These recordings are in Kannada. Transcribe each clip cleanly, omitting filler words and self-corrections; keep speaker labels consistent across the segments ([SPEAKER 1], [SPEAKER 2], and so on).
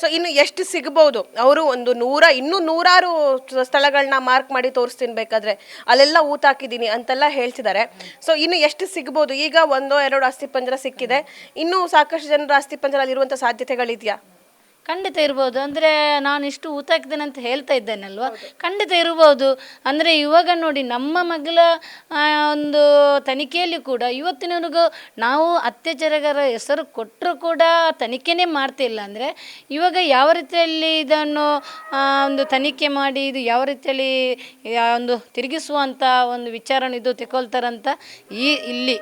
[SPEAKER 1] ಸೊ ಇನ್ನು ಎಷ್ಟು ಸಿಗಬಹುದು? ಅವರು ಒಂದು ಇನ್ನೂ ನೂರಾರು ಸ್ಥಳಗಳನ್ನ ಮಾರ್ಕ್ ಮಾಡಿ ತೋರಿಸ್ತೀನಿ ಬೇಕಾದ್ರೆ, ಅಲ್ಲೆಲ್ಲ ಊತ ಹಾಕಿದ್ದೀನಿ ಅಂತೆಲ್ಲ ಹೇಳ್ತಿದ್ದಾರೆ. ಸೊ ಇನ್ನು ಎಷ್ಟು ಸಿಗಬಹುದು? ಈಗ ಒಂದೋ ಎರಡೋ ಅಸ್ಥಿಪಂಜರ ಸಿಕ್ಕಿದೆ, ಇನ್ನೂ ಸಾಕಷ್ಟು ಜನರ ಅಸ್ಥಿಪಂಜರ ಅಲ್ಲಿರುವಂಥ ಸಾಧ್ಯತೆಗಳಿದೆಯಾ?
[SPEAKER 2] ಖಂಡಿತ ಇರ್ಬೋದು. ಅಂದರೆ ನಾನು ಇಷ್ಟು ಊತ ಹಾಕಿದ್ದೇನೆ ಅಂತ ಹೇಳ್ತಾ ಇದ್ದೇನಲ್ವ, ಖಂಡಿತ ಇರ್ಬೋದು. ಅಂದರೆ ಇವಾಗ ನೋಡಿ, ನಮ್ಮ ಮಗಳ ಒಂದು ತನಿಖೆಯಲ್ಲಿ ಕೂಡ ಇವತ್ತಿನವರೆಗೂ ನಾವು ಅತ್ಯಾಚಾರಗಾರ ಹೆಸರು ಕೊಟ್ಟರು ಕೂಡ ತನಿಖೆನೇ ಮಾಡ್ತಿಲ್ಲ. ಅಂದರೆ ಇವಾಗ ಯಾವ ರೀತಿಯಲ್ಲಿ ಇದನ್ನು ಒಂದು ತನಿಖೆ ಮಾಡಿ ಇದು ಯಾವ ರೀತಿಯಲ್ಲಿ ಒಂದು ತಿರುಗಿಸುವಂಥ ಒಂದು ವಿಚಾರನ ಇದು ತೆಗೊಳ್ತಾರಂತ ಇಲ್ಲಿ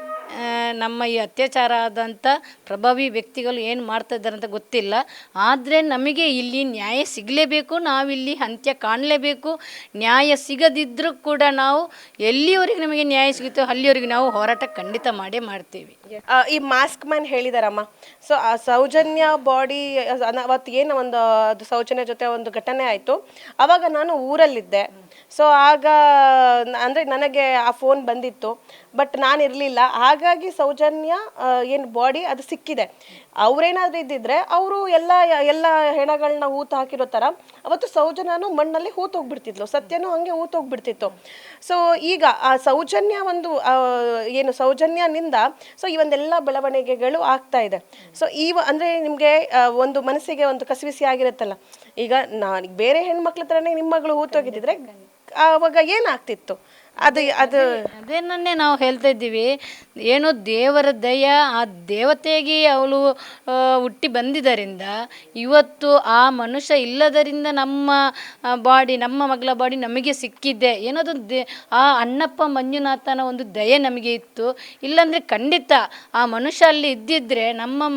[SPEAKER 2] ನಮ್ಮ ಈ ಅತ್ಯಾಚಾರ ಆದಂಥ ಪ್ರಭಾವಿ ವ್ಯಕ್ತಿಗಳು ಏನು ಮಾಡ್ತಾ ಇದ್ದಾರೆ ಅಂತ ಗೊತ್ತಿಲ್ಲ. ಆದರೆ ನಮಗೆ ಇಲ್ಲಿ ನ್ಯಾಯ ಸಿಗಲೇಬೇಕು, ನಾವಿಲ್ಲಿ ಅಂತ್ಯ ಕಾಣಲೇಬೇಕು. ನ್ಯಾಯ ಸಿಗದಿದ್ದರೂ ಕೂಡ ನಾವು ಎಲ್ಲಿವರೆಗೆ ನಮಗೆ ನ್ಯಾಯ ಸಿಗುತ್ತೋ ಅಲ್ಲಿವರೆಗೆ ನಾವು ಹೋರಾಟ ಖಂಡಿತ ಮಾಡೇ ಮಾಡ್ತೀವಿ.
[SPEAKER 1] ಈ ಮಾಸ್ಕ್ ಮ್ಯಾನ್ ಹೇಳಿದಾರಮ್ಮ, ಸೊ ಆ ಸೌಜನ್ಯ ಬಾಡಿ ಅವತ್ತು ಏನು ಒಂದು ಅದು ಸೌಜನ್ಯ ಜೊತೆ ಒಂದು ಘಟನೆ ಆಯಿತು, ಆವಾಗ ನಾನು ಊರಲ್ಲಿದ್ದೆ. ಸೊ ಆಗ ಅಂದರೆ ನನಗೆ ಆ ಫೋನ್ ಬಂದಿತ್ತು, ಬಟ್ ನಾನು ಇರಲಿಲ್ಲ. ಹಾಗಾಗಿ ಸೌಜನ್ಯ ಏನು ಬಾಡಿ ಅದು ಸಿಕ್ಕಿದೆ. ಅವರೇನಾದರೂ ಇದ್ದಿದ್ರೆ ಅವರು ಎಲ್ಲ ಹೆಣಗಳನ್ನ ಹೂತು ಹಾಕಿರೋ ಥರ ಅವತ್ತು ಸೌಜನ್ಯನೂ ಮಣ್ಣಲ್ಲಿ ಹೂತೋಗ್ಬಿಡ್ತಿದ್ಲು, ಸತ್ಯನೂ ಹಂಗೆ ಹೂತೋಗ್ಬಿಡ್ತಿತ್ತು. ಸೊ ಈಗ ಆ ಸೌಜನ್ಯ ಒಂದು ಏನು ಸೌಜನ್ಯನಿಂದ ಸೊ ಈ ಒಂದೆಲ್ಲ ಬೆಳವಣಿಗೆಗಳು ಆಗ್ತಾ ಇದೆ. ಸೊ ಅಂದರೆ ನಿಮಗೆ ಒಂದು ಮನಸ್ಸಿಗೆ ಒಂದು ಕಸಿವಿಸಿ ಆಗಿರುತ್ತಲ್ಲ, ಈಗ ನಾನು ಬೇರೆ ಹೆಣ್ಮಕ್ಳ ಥರನೇ ನಿಮ್ಮ ಮಗಳು ಹೂತೋಗಿದ್ದಿದ್ರೆ ಆವಾಗ ಏನಾಗ್ತಿತ್ತು?
[SPEAKER 2] ಅದೇನನ್ನೇ ನಾವು ಹೇಳ್ತಾ ಇದ್ದೀವಿ. ಏನೋ ದೇವರ ದಯ, ಆ ದೇವತೆಗೆ ಅವಳು ಹುಟ್ಟಿ ಬಂದಿದ್ದರಿಂದ ಇವತ್ತು ಆ ಮನುಷ್ಯ ಇಲ್ಲದರಿಂದ ನಮ್ಮ ಮಗಳ ಬಾಡಿ ನಮಗೆ ಸಿಕ್ಕಿದ್ದೆ. ಏನದು ಆ ಅಣ್ಣಪ್ಪ ಮಂಜುನಾಥನ ಒಂದು ದಯೆ ನಮಗೆ ಇತ್ತು. ಇಲ್ಲಾಂದರೆ ಖಂಡಿತ ಆ ಮನುಷ್ಯ ಅಲ್ಲಿ ಇದ್ದಿದ್ದರೆ ನಮ್ಮ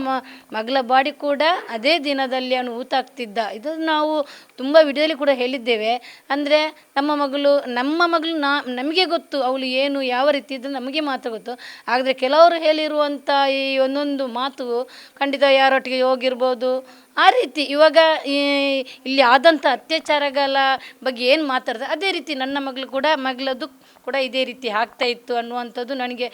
[SPEAKER 2] ಮಗಳ ಬಾಡಿ ಕೂಡ ಅದೇ ದಿನದಲ್ಲಿ ಅವನು ಊತಾಗ್ತಿದ್ದ. ಇದು ನಾವು ತುಂಬ ವಿಡಿಯೋದಲ್ಲಿ ಕೂಡ ಹೇಳಿದ್ದೇವೆ. ಅಂದರೆ ನಮ್ಮ ಮಗಳು ನಮಗೆ ಗೊತ್ತು ಅವಳು ಏನು ಯಾವ ರೀತಿ ಇದ್ದರೆ ನಮಗೆ ಮಾತ್ರ ಗೊತ್ತು. ಆದರೆ ಕೆಲವರು ಹೇಳಿರುವಂಥ ಈ ಒಂದೊಂದು ಮಾತು ಖಂಡಿತ ಯಾರೊಟ್ಟಿಗೆ ಹೋಗಿರ್ಬೋದು. ಆ ರೀತಿ ಇವಾಗ ಇಲ್ಲಿ ಆದಂಥ ಅತ್ಯಾಚಾರಗಳ ಬಗ್ಗೆ ಏನು ಮಾತಾಡ್ತಾರೆ ಅದೇ ರೀತಿ ನನ್ನ ಮಗಳದ್ದು ಕೂಡ ಇದೇ ರೀತಿ ಆಗ್ತಾ ಇತ್ತು ಅನ್ನುವಂಥದ್ದು ನನಗೆ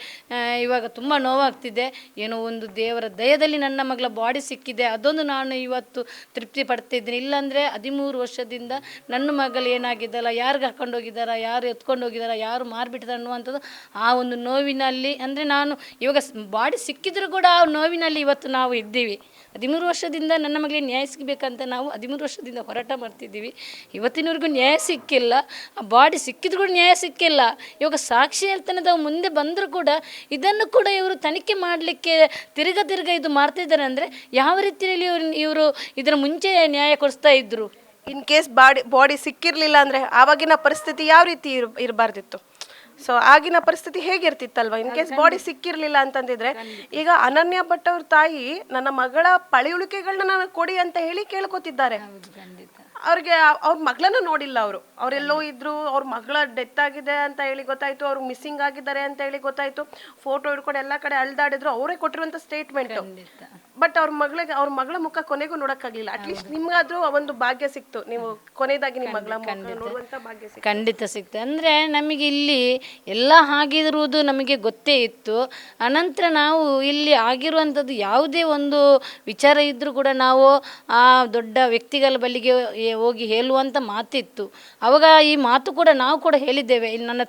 [SPEAKER 2] ಇವಾಗ ತುಂಬ ನೋವಾಗ್ತಿದೆ. ಏನೋ ಒಂದು ದೇವರ ದಯದಲ್ಲಿ ನನ್ನ ಮಗಳ ಬಾಡಿ ಸಿಕ್ಕಿದೆ, ಅದೊಂದು ನಾನು ಇವತ್ತು ತೃಪ್ತಿ ಪಡ್ತಿದ್ದೀನಿ. ಇಲ್ಲಾಂದರೆ 13 ವರ್ಷದಿಂದ ನನ್ನ ಮಗಳು ಏನಾಗಿದ್ದಲ್ಲ, ಯಾರಿಗೆ ಹಾಕೊಂಡು ಹೋಗಿದ್ದಾರ, ಯಾರು ಎತ್ಕೊಂಡು ಹೋಗಿದ್ದಾರ, ಯಾರು ಮಾರಿಬಿಟ್ಟಿದ್ದಾರೆ ಅನ್ನುವಂಥದ್ದು ಆ ಒಂದು ನೋವಿನಲ್ಲಿ. ಅಂದರೆ ನಾನು ಇವಾಗ ಬಾಡಿ ಸಿಕ್ಕಿದ್ರು ಕೂಡ ಆ ನೋವಿನಲ್ಲಿ ಇವತ್ತು ನಾವು ಇದ್ದೀವಿ. 13 ವರ್ಷದಿಂದ ನನ್ನ ಮಗಳಿಗೆ ನ್ಯಾಯ ಸಿಗಬೇಕಂತ ನಾವು 13 ವರ್ಷದಿಂದ ಹೋರಾಟ ಮಾಡ್ತಿದ್ದೀವಿ. ಇವತ್ತಿನವರೆಗೂ ನ್ಯಾಯ ಸಿಕ್ಕಿಲ್ಲ. ಆ ಬಾಡಿ ಸಿಕ್ಕಿದ್ರು ಕೂಡ ನ್ಯಾಯ ಸಿಕ್ಕಿಲ್ಲ. ಇವಾಗ ಸಾಕ್ಷಿ ಹೇಳ್ತಾನೆ ಮುಂದೆ ಬಂದರೂ ಕೂಡ ಇದನ್ನು ಕೂಡ ಇವರು ತನಿಖೆ ಮಾಡಲಿಕ್ಕೆ ತಿರ್ಗ ಇದು ಮಾಡ್ತಿದ್ದಾರೆ. ಅಂದರೆ ಯಾವ ರೀತಿಯಲ್ಲಿ ಇವರು ಇದರ ಮುಂಚೆ ನ್ಯಾಯ ಕೊಡಿಸ್ತಾ ಇದ್ರು?
[SPEAKER 1] ಇನ್ ಕೇಸ್ ಬಾಡಿ ಸಿಕ್ಕಿರಲಿಲ್ಲ ಅಂದರೆ ಆವಾಗಿನ ಪರಿಸ್ಥಿತಿ ಯಾವ ರೀತಿ ಇರಬಾರ್ದಿತ್ತು? ಸೊ ಆಗಿನ ಪರಿಸ್ಥಿತಿ ಹೇಗಿರ್ತಿತ್ತಲ್ವ? ಇನ್ ಕೇಸ್ ಬಾಡಿ ಸಿಕ್ಕಿರ್ಲಿಲ್ಲ ಅಂತಂದಿದ್ರೆ ಈಗ ಅನನ್ಯ ಭಟ್ ಅವ್ರ ತಾಯಿ ನನ್ನ ಮಗಳ ಪಳೆಯುಳಿಕೆಗಳನ್ನ ನನಗೆ ಕೊಡಿ ಅಂತ ಹೇಳಿ ಕೇಳ್ಕೊತಿದ್ದಾರೆ. ಅವ್ರಿಗೆ ಅವ್ರ ಮಗಳನ್ನ ನೋಡಿಲ್ಲ, ಅವರೆಲ್ಲೋ ಇದ್ರು, ಅವ್ರ ಮಗಳ ಡೆತ್ ಆಗಿದೆ ಅಂತ ಹೇಳಿ ಗೊತ್ತಾಯ್ತು, ಅವ್ರು ಮಿಸ್ಸಿಂಗ್ ಆಗಿದ್ದಾರೆ ಅಂತ ಹೇಳಿ ಗೊತ್ತಾಯ್ತು, ಫೋಟೋ ಹಿಡ್ಕೊಂಡು ಎಲ್ಲ ಕಡೆ ಅಳ್ದಾಡಿದ್ರು, ಅವರೇ ಕೊಟ್ಟಿರುವಂತ ಸ್ಟೇಟ್ಮೆಂಟ್. ಬಟ್ ಅವ್ರ ಮಗಳ ಮುಖ ಕೊನೆಗೂ ನೋಡಕ್ಕಾಗ್ಲಿಲ್ಲ. ಅಟ್ಲೀಸ್ಟ್ ನಿಮ್ಗಾದ್ರೂ ಒಂದು ಭಾಗ್ಯ ಸಿಕ್ತು, ನೀವು ಕೊನೆಯದಾಗಿ ನಿಮ್ಮ ಮಗಳ ಮುಖ ನೋಡುವಂತ ಭಾಗ್ಯ ಸಿಕ್ತು.
[SPEAKER 2] ಖಂಡಿತ ಸಿಕ್ತು. ಅಂದರೆ ನಮಗೆ ಇಲ್ಲಿ ಎಲ್ಲ ಆಗಿರುವುದು ನಮಗೆ ಗೊತ್ತೇ ಇತ್ತು. ಅನಂತರ ನಾವು ಇಲ್ಲಿ ಆಗಿರುವಂಥದ್ದು ಯಾವುದೇ ಒಂದು ವಿಚಾರ ಇದ್ದರೂ ಕೂಡ ನಾವು ಆ ದೊಡ್ಡ ವ್ಯಕ್ತಿಗಳ ಬಳಿಗೆ ಹೋಗಿ ಹೇಳುವಂಥ ಮಾತಿತ್ತು. ಅವಾಗ ಈ ಮಾತು ಕೂಡ ನಾವು ಕೂಡ ಹೇಳಿದ್ದೇವೆ. ಇಲ್ಲಿ ನನ್ನ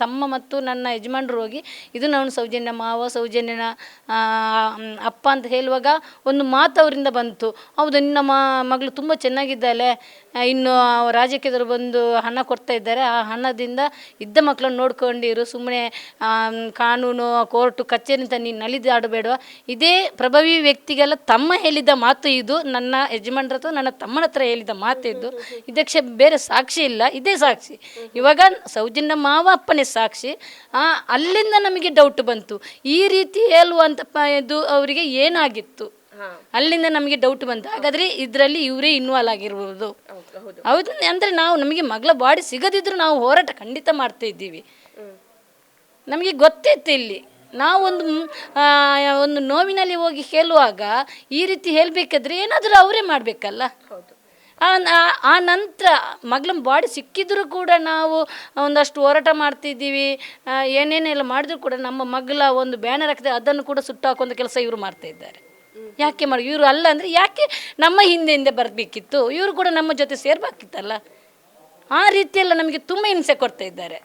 [SPEAKER 2] ತಮ್ಮ ಮತ್ತು ನನ್ನ ಯಜಮಾನರು ಹೋಗಿ ಇದು ನಾನು ಸೌಜನ್ಯ ಮಾವ, ಸೌಜನ್ಯನ ಅಪ್ಪ ಅಂತ ಹೇಳುವಾಗ ಒಂದು ಮಾತು ಅವರಿಂದ ಬಂತು. ಹೌದು, ನಿನ್ನ ಮಗಳು ತುಂಬ ಚೆನ್ನಾಗಿದ್ದಾಳೆ, ಇನ್ನು ರಾಜಕೀಯದವರು ಬಂದು ಹಣ ಕೊಡ್ತಾ ಇದ್ದಾರೆ, ಆ ಹಣದಿಂದ ಇದ್ದ ಮಕ್ಕಳನ್ನು ನೋಡ್ಕೊಂಡಿರು, ಸುಮ್ಮನೆ ಕಾನೂನು ಕೋರ್ಟು ಕಚೇರಿ ಅಂತ ನೀನು ನಲಿದಾಡಬೇಡ. ಇದೇ ಪ್ರಭಾವಿ ವ್ಯಕ್ತಿಗೆಲ್ಲ ತಮ್ಮ ಹೇಳಿದ ಮಾತು ಇದು. ನನ್ನ ಯಜಮಾನ್ರ ಹತ್ರ ನನ್ನ ತಮ್ಮನ ಹತ್ರ ಹೇಳಿದ ಮಾತಿದ್ದು. ಇದಕ್ಕೆ ಬೇರೆ ಸಾಕ್ಷಿ ಇಲ್ಲ, ಇದೇ ಸಾಕ್ಷಿ. ಇವಾಗ ಸೌಜನ್ಯ ಮಾವ ಅಪ್ಪನೇ ಸಾಕ್ಷಿ. ಅಲ್ಲಿಂದ ನಮಗೆ ಡೌಟ್ ಬಂತು, ಈ ರೀತಿ ಹೇಳುವಂಥ ಇದು ಅವರಿಗೆ ಏನಾಗಿತ್ತು, ಅಲ್ಲಿಂದ ನಮಗೆ ಡೌಟ್ ಬಂತು. ಹಾಗಾದರೆ ಇದರಲ್ಲಿ ಇವರೇ ಇನ್ವಾಲ್ವ್ ಆಗಿರ್ಬೋದು. ಹೌದು, ಅಂದರೆ ನಮಗೆ ಮಗಳ ಬಾಡಿ ಸಿಗದಿದ್ರು ನಾವು ಹೋರಾಟ ಖಂಡಿತ ಮಾಡ್ತಾ ಇದ್ದೀವಿ. ನಮಗೆ ಗೊತ್ತಿತ್ತು ಇಲ್ಲಿ ನಾವು ಒಂದು ನೋವಿನಲ್ಲಿ ಹೋಗಿ ಹೇಳುವಾಗ ಈ ರೀತಿ ಹೇಳಬೇಕಾದ್ರೆ ಏನಾದರೂ ಅವರೇ ಮಾಡಬೇಕಲ್ಲ. ಆ ನಂತರ ಮಗಳ ಬಾಡಿ ಸಿಕ್ಕಿದ್ರೂ ಕೂಡ ನಾವು ಒಂದಷ್ಟು ಹೋರಾಟ ಮಾಡ್ತಿದ್ದೀವಿ. ಏನೇನೆಲ್ಲ ಮಾಡಿದ್ರು ಕೂಡ ನಮ್ಮ ಮಗಳ ಒಂದು ಬ್ಯಾನರ್ ಹಾಕಿದೆ, ಅದನ್ನು ಕೂಡ ಸುಟ್ಟು ಹಾಕುವಂಥ ಕೆಲಸ ಇವರು ಮಾಡ್ತಾ ಇದ್ದಾರೆ. ಯಾಕೆ ಮಾಡಿ ಇವರು ಅಲ್ಲ ಅಂದರೆ ಯಾಕೆ ನಮ್ಮ ಹಿಂದೆ ಬರಬೇಕಿತ್ತು, ಇವರು ಕೂಡ ನಮ್ಮ ಜೊತೆ ಸೇರ್ಬೇಕಿತ್ತಲ್ಲ. ಆ ರೀತಿಯೆಲ್ಲ ನಮಗೆ ತುಂಬ ಹಿಂಸೆ ಕೊಡ್ತಾ ಇದ್ದಾರೆ,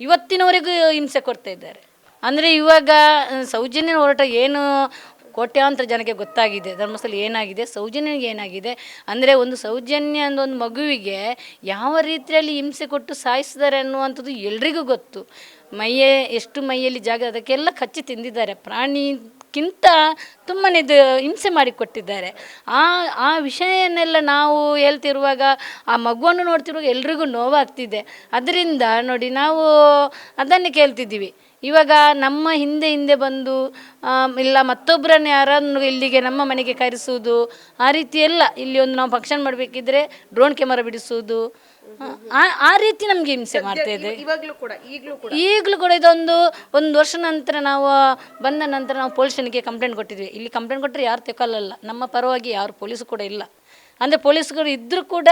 [SPEAKER 2] ಇವತ್ತಿನವರೆಗೂ ಹಿಂಸೆ ಕೊಡ್ತಾ ಇದ್ದಾರೆ. ಅಂದರೆ ಇವಾಗ ಸೌಜನ್ಯ ಹೋರಾಟ ಏನು ಕೋಟ್ಯಾಂತರ ಜನಕ್ಕೆ ಗೊತ್ತಾಗಿದೆ, ಧರ್ಮಸ್ಥಳ ಏನಾಗಿದೆ, ಸೌಜನ್ಯನಿಗೆ ಏನಾಗಿದೆ. ಅಂದರೆ ಒಂದು ಸೌಜನ್ಯ ಅನ್ನೋ ಒಂದು ಮಗುವಿಗೆ ಯಾವ ರೀತಿಯಲ್ಲಿ ಹಿಂಸೆ ಕೊಟ್ಟು ಸಾಯಿಸಿದ್ದಾರೆ ಅನ್ನುವಂಥದ್ದು ಎಲ್ರಿಗೂ ಗೊತ್ತು. ಮೈಯಲ್ಲಿ ಜಾಗ ಅದಕ್ಕೆಲ್ಲ ಕಚ್ಚಿ ತಿಂದಿದ್ದಾರೆ, ಪ್ರಾಣಿಗಿಂತ ತುಂಬಾ ಇದು ಹಿಂಸೆ ಮಾಡಿಕೊಟ್ಟಿದ್ದಾರೆ. ಆ ವಿಷಯವನ್ನೆಲ್ಲ ನಾವು ಹೇಳ್ತಿರುವಾಗ, ಆ ಮಗುವನ್ನು ನೋಡ್ತಿರುವಾಗ ಎಲ್ರಿಗೂ ನೋವಾಗ್ತಿದೆ. ಅದರಿಂದ ನೋಡಿ ನಾವು ಅದನ್ನೇ ಕೇಳ್ತಿದ್ದೀವಿ. ಇವಾಗ ನಮ್ಮ ಹಿಂದೆ ಬಂದು ಇಲ್ಲ ಮತ್ತೊಬ್ಬರನ್ನು ಯಾರನ್ನು ಇಲ್ಲಿಗೆ ನಮ್ಮ ಮನೆಗೆ ಕರೆಸುವುದು, ಆ ರೀತಿ ಎಲ್ಲ ಇಲ್ಲಿ ಒಂದು ನಾವು ಫಂಕ್ಷನ್ ಮಾಡಬೇಕಿದ್ರೆ ಡ್ರೋನ್ ಕ್ಯಾಮರಾ ಬಿಡಿಸುವುದು, ಆ ರೀತಿ ನಮಗೆ ಹಿಂಸೆ ಮಾಡ್ತಾ ಇದೆ. ಈಗಲೂ ಕೂಡ ಒಂದು ವರ್ಷ ನಂತರ ನಾವು ಬಂದ ನಂತರ ನಾವು ಪೊಲೀಸ್ ಸ್ಟೇಷನ್ಗೆ ಕಂಪ್ಲೇಂಟ್ ಕೊಟ್ಟಿದ್ವಿ. ಇಲ್ಲಿ ಕಂಪ್ಲೇಂಟ್ ಕೊಟ್ಟರೆ ಯಾರು ತೆಗೊಳ್ಳಲ್ಲ, ನಮ್ಮ ಪರವಾಗಿ ಯಾರು ಪೊಲೀಸು ಕೂಡ ಇಲ್ಲ. ಅಂದರೆ ಪೊಲೀಸ್ಗಳು ಇದ್ದರೂ ಕೂಡ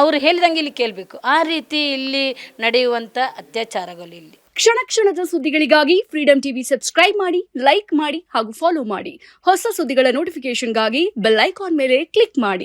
[SPEAKER 2] ಅವರು ಹೇಳಿದಂಗೆ ಇಲ್ಲಿ ಕೇಳಬೇಕು. ಆ ರೀತಿ ಇಲ್ಲಿ ನಡೆಯುವಂಥ ಅತ್ಯಾಚಾರಗಳು ಇಲ್ಲಿ.
[SPEAKER 3] ಕ್ಷಣ ಕ್ಷಣದ ಸುದ್ದಿಗಳಿಗಾಗಿ ಫ್ರೀಡಂ ಟಿವಿ ಸಬ್ಸ್ಕ್ರೈಬ್ ಮಾಡಿ, ಲೈಕ್ ಮಾಡಿ ಹಾಗೂ ಫಾಲೋ ಮಾಡಿ. ಹೊಸ ಸುದ್ದಿಗಳ ನೋಟಿಫಿಕೇಶನ್ಗಾಗಿ ಬೆಲ್ ಐಕಾನ್ ಮೇಲೆ ಕ್ಲಿಕ್ ಮಾಡಿ.